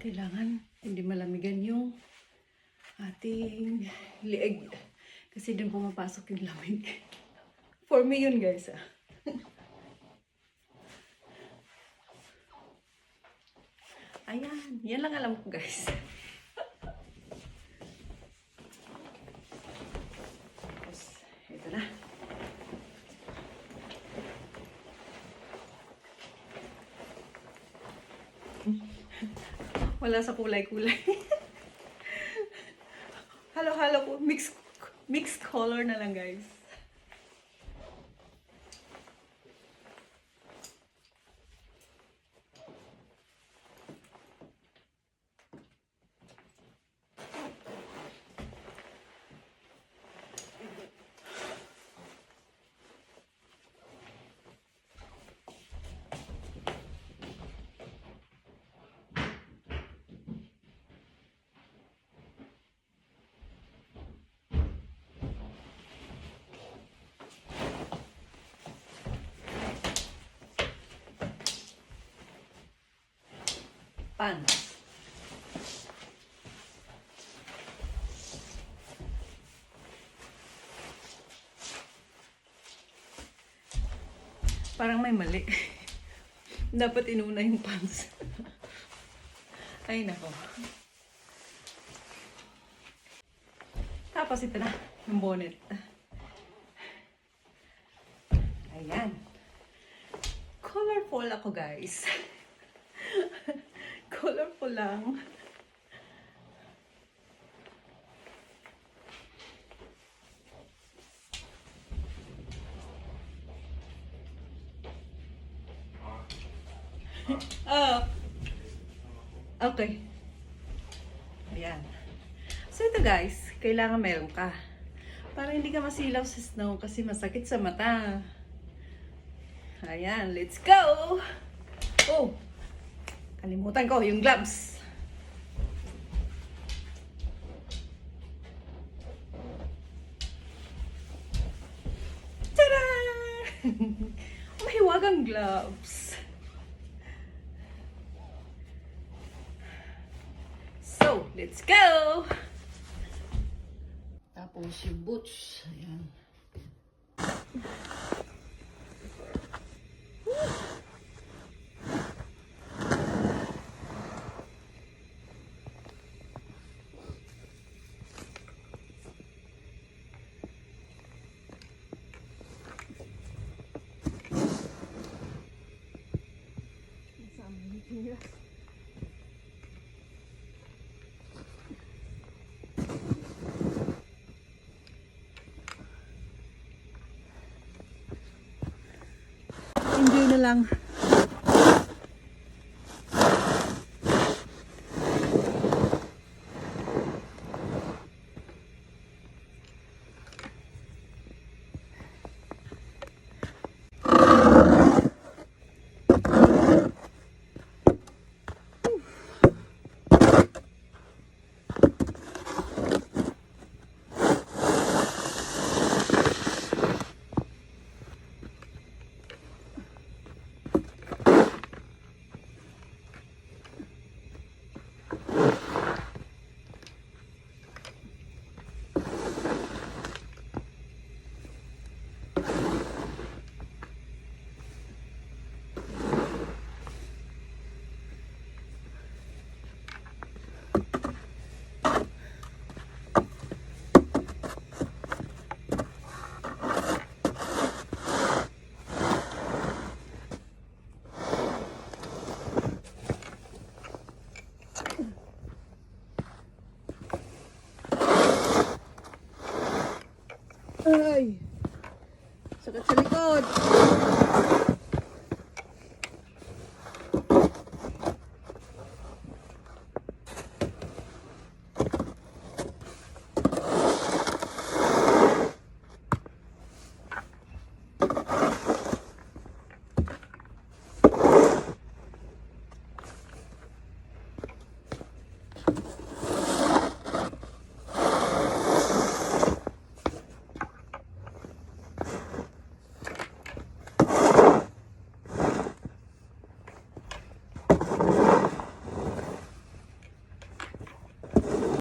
Kailangan hindi malamigan yung ating lieg. Kasi din pumapasok yung lamig. For me yun, guys. Ayan. Yan lang alam ko, guys. Tapos, ito na. Wala sa kulay-kulay. Halo-halo po. Mixed color na lang, guys. Pants. Parang may mali. Dapat inuna yung pants. Ay, nako. Tapos ito na, yung bonnet. Ayan. Colorful ako, guys. Colorful lang. Okay. Ayan. So ito, guys, kailangan meron ka. Para hindi ka masilaw sa snow kasi masakit sa mata. Ayan, let's go! Oh! Kalimutan ko yung gloves. Tada! Mahiwagang gloves. So, let's go! Tapos yung boots. Ayan. Enjoy na lang. Ay! Sakit sa likod!